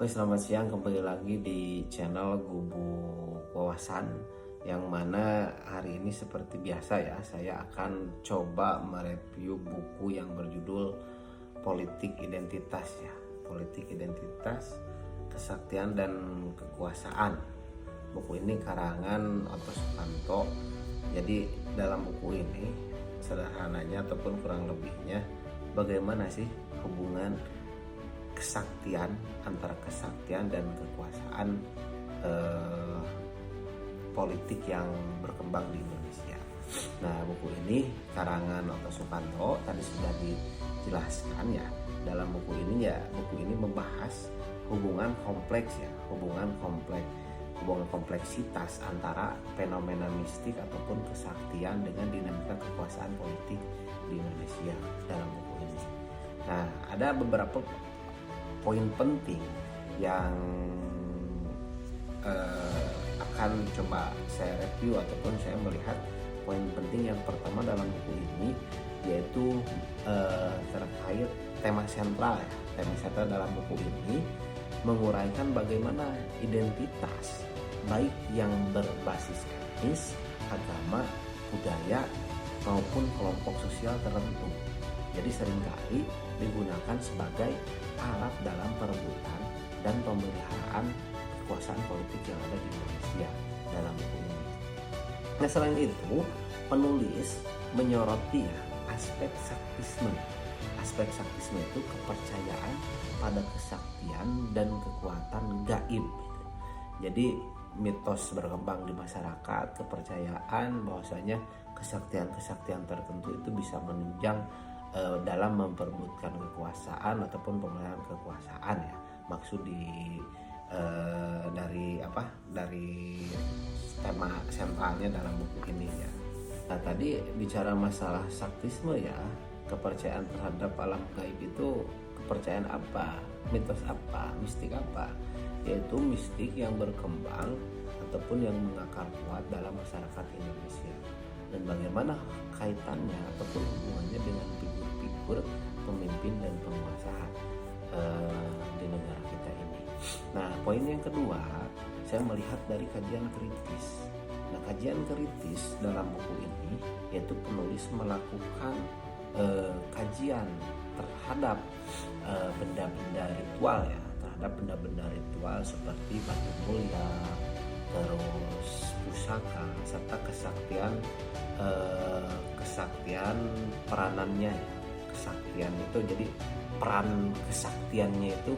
Oke, selamat siang, kembali lagi di channel Gubuk Wawasan, yang mana hari ini seperti biasa ya, saya akan coba mereview buku yang berjudul Politik Identitas ya. Politik Identitas, Kesaktian dan Kekuasaan. Buku ini karangan Otto Sukanto. Jadi dalam buku ini sederhananya ataupun kurang lebihnya, bagaimana sih hubungan kesaktian, antara kesaktian dan kekuasaan politik yang berkembang di Indonesia. Nah, buku ini karangan Otto Sukanto, tadi sudah dijelaskan ya. Dalam buku ini membahas hubungan kompleks ya, hubungan kompleksitas antara fenomena mistik ataupun kesaktian dengan dinamika kekuasaan politik di Indonesia dalam buku ini. Nah, ada beberapa poin penting yang akan coba saya review ataupun saya melihat poin penting yang pertama dalam buku ini, yaitu terkait tema sentral ya. Tema sentral dalam buku ini menguraikan bagaimana identitas baik yang berbasis etnis, agama, budaya maupun kelompok sosial tertentu. Jadi seringkali digunakan sebagai alat dalam perebutan dan pemeliharaan kekuasaan politik yang ada di Indonesia dalam buku ini. Nah, selain itu, penulis menyoroti ya aspek saktisme. Aspek saktisme itu kepercayaan pada kesaktian dan kekuatan gaib. Jadi mitos berkembang di masyarakat, kepercayaan bahwasanya kesaktian-kesaktian tertentu itu bisa menunjang dalam memperebutkan kekuasaan ataupun pemeliharaan kekuasaan ya. Maksud dari tema sentralnya dalam buku ini ya. Nah, tadi bicara masalah saktisme ya, kepercayaan terhadap alam gaib itu kepercayaan apa, mitos apa, mistik apa? Yaitu mistik yang berkembang ataupun yang mengakar kuat dalam masyarakat Indonesia. Dan bagaimana kaitannya ataupun hubungannya dengan figur-figur pemimpin dan penguasa di negara kita ini. Nah, poin yang kedua, saya melihat dari kajian kritis. Nah, kajian kritis dalam buku ini yaitu penulis melakukan kajian terhadap benda-benda ritual ya, terhadap benda-benda ritual seperti batu mulia, terus pusaka, serta kesaktian peranannya ya. Kesaktian itu jadi peran kesaktiannya itu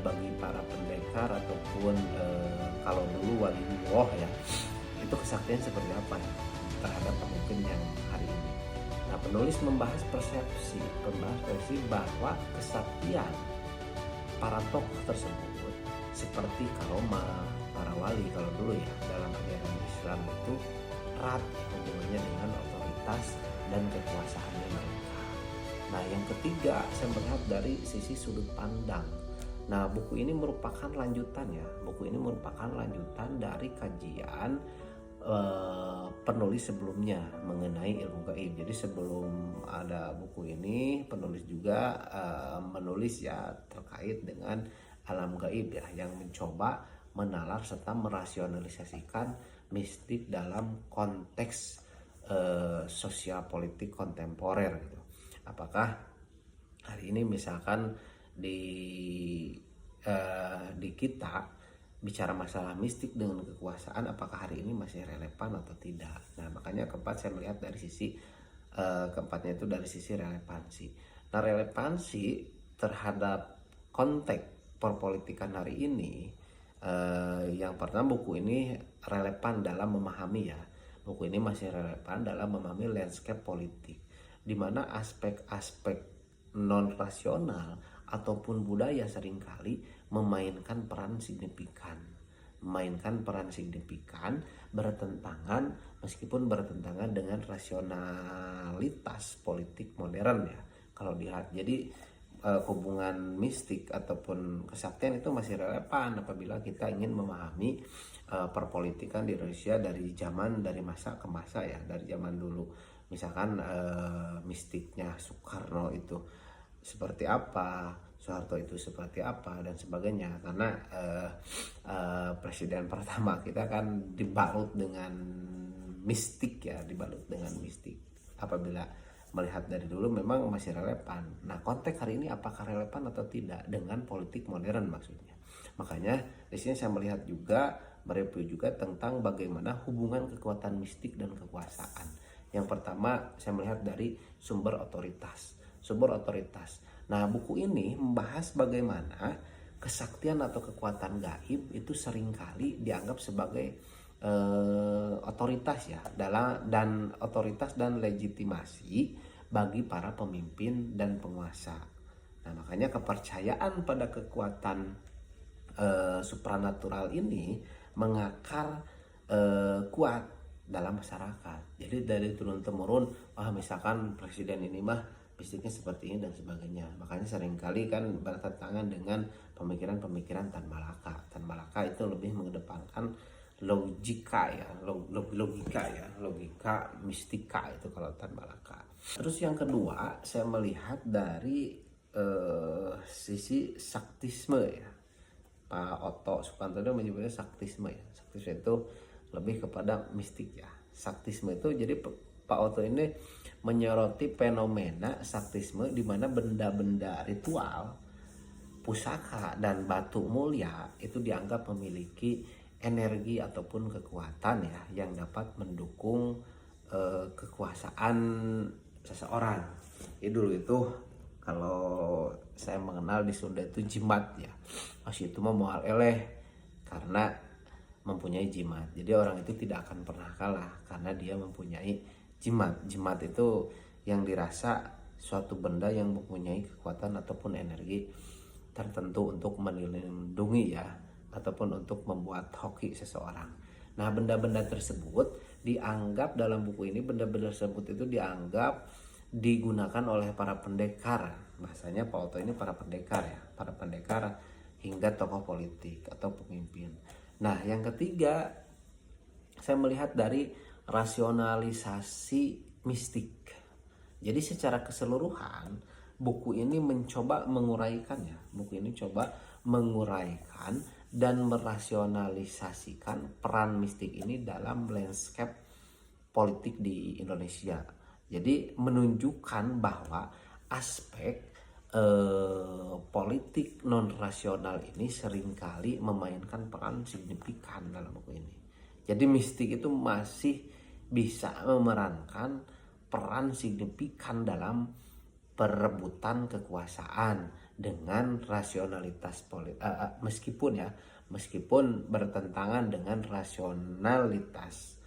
bagi para pendekar ataupun kalau dulu waliullah ya, itu kesaktian seperti apa ya terhadap pemimpin yang hari ini. Nah, penulis membahas persepsi bahwa kesaktian para tokoh tersebut seperti karomah para wali kalau dulu ya dalam ajaran Islam itu erat hubungannya dengan otoritas dan kekuasaannya mereka. Nah, yang ketiga, saya melihat dari sisi sudut pandang. Nah, buku ini merupakan lanjutan ya. Buku ini merupakan lanjutan dari kajian penulis sebelumnya mengenai ilmu gaib. Jadi sebelum ada buku ini, penulis juga menulis ya terkait dengan alam gaib ya, yang mencoba menalar serta merasionalisasikan mistik dalam konteks sosial politik kontemporer gitu. Apakah hari ini misalkan di kita bicara masalah mistik dengan kekuasaan, apakah hari ini masih relevan atau tidak? Nah, makanya keempat saya melihat dari sisi keempatnya itu dari sisi relevansi. Nah, relevansi terhadap konteks perpolitikan hari ini, yang pertama, buku ini relevan dalam memahami ya. Buku ini masih relevan dalam memahami landscape politik, di mana aspek-aspek non rasional ataupun budaya seringkali memainkan peran signifikan meskipun bertentangan dengan rasionalitas politik modern ya kalau dilihat. Jadi hubungan mistik ataupun kesaktian itu masih relevan apabila kita ingin memahami perpolitikan di Indonesia dari masa ke masa ya, dari zaman dulu. Misalkan mistiknya Soekarno itu seperti apa, Soeharto itu seperti apa dan sebagainya, karena presiden pertama kita kan dibalut dengan mistik ya, dibalut dengan mistik. Apabila melihat dari dulu memang masih relevan. Nah, konteks hari ini apakah relevan atau tidak dengan politik modern maksudnya. Makanya di sini saya melihat juga, mereview juga tentang bagaimana hubungan kekuatan mistik dan kekuasaan. Yang pertama saya melihat dari sumber otoritas. Sumber otoritas. Nah, buku ini membahas bagaimana kesaktian atau kekuatan gaib itu seringkali dianggap sebagai otoritas ya, dan otoritas dan legitimasi bagi para pemimpin dan penguasa. Nah, makanya kepercayaan pada kekuatan supranatural ini mengakar kuat dalam masyarakat. Jadi dari turun temurun, misalkan presiden ini mah mistiknya seperti ini dan sebagainya. Makanya seringkali kan bertentangan dengan pemikiran-pemikiran Tan Malaka. Tan Malaka itu lebih mengedepankan logika ya, logika mistika itu kalau Tan Malaka. Terus yang kedua, saya melihat dari sisi saktisme ya. Pak Oto Sukanto menyebutnya saktisme ya. Saktisme itu lebih kepada mistik ya. Saktisme itu jadi Pak Oto ini menyoroti fenomena saktisme di mana benda-benda ritual, pusaka dan batu mulia itu dianggap memiliki energi ataupun kekuatan ya yang dapat mendukung kekuasaan seseorang. Jadi dulu itu kalau saya mengenal di Sunda itu jimat ya. Masih itu mah moal eleh karena mempunyai jimat. Jadi orang itu tidak akan pernah kalah karena dia mempunyai jimat. Jimat itu yang dirasa suatu benda yang mempunyai kekuatan ataupun energi tertentu untuk melindungi ya, ataupun untuk membuat hoki seseorang. Nah, benda-benda tersebut dianggap dalam buku ini, benda-benda tersebut itu dianggap digunakan oleh para pendekar. Bahasanya Pak Oto ini para pendekar ya, para pendekar hingga tokoh politik atau pemimpin. Nah, yang ketiga saya melihat dari rasionalisasi mistik. Jadi secara keseluruhan buku ini mencoba menguraikannya. Buku ini coba menguraikan dan merasionalisasikan peran mistik ini dalam landscape politik di Indonesia. Jadi menunjukkan bahwa aspek politik non rasional ini seringkali memainkan peran signifikan dalam buku ini. Jadi mistik itu masih bisa memerankan peran signifikan dalam perebutan kekuasaan dengan rasionalitas meskipun bertentangan dengan rasionalitas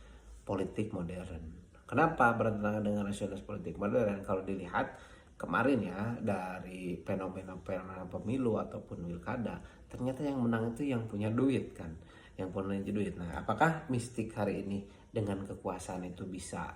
politik modern. Kenapa bertentangan dengan rasionalitas politik modern? Kalau dilihat kemarin ya dari fenomena pemilu ataupun pilkada, ternyata yang menang itu yang punya duit kan, yang punya duit. Nah, apakah mistik hari ini dengan kekuasaan itu bisa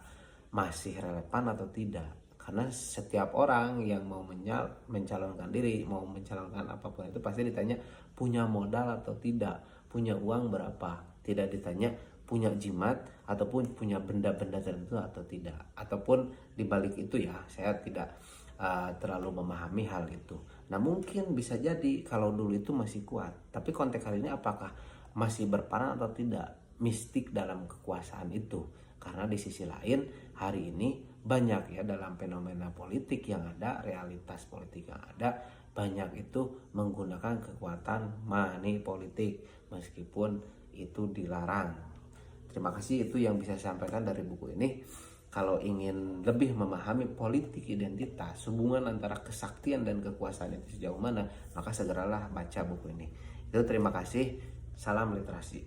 masih relevan atau tidak? Karena setiap orang yang mau mencalonkan diri, mau mencalonkan apapun itu pasti ditanya punya modal atau tidak, punya uang berapa, tidak ditanya punya jimat ataupun punya benda-benda tertentu atau tidak. Ataupun dibalik itu ya, saya tidak terlalu memahami hal itu. Nah, mungkin bisa jadi kalau dulu itu masih kuat, tapi konteks hari ini apakah masih berperan atau tidak mistik dalam kekuasaan itu? Karena di sisi lain hari ini banyak ya dalam fenomena politik yang ada, realitas politik yang ada, banyak itu menggunakan kekuatan money politik meskipun itu dilarang. Terima kasih, itu yang bisa saya sampaikan dari buku ini. Kalau ingin lebih memahami politik identitas, hubungan antara kesaktian dan kekuasaan itu sejauh mana, maka segeralah baca buku ini. Itu terima kasih, salam literasi.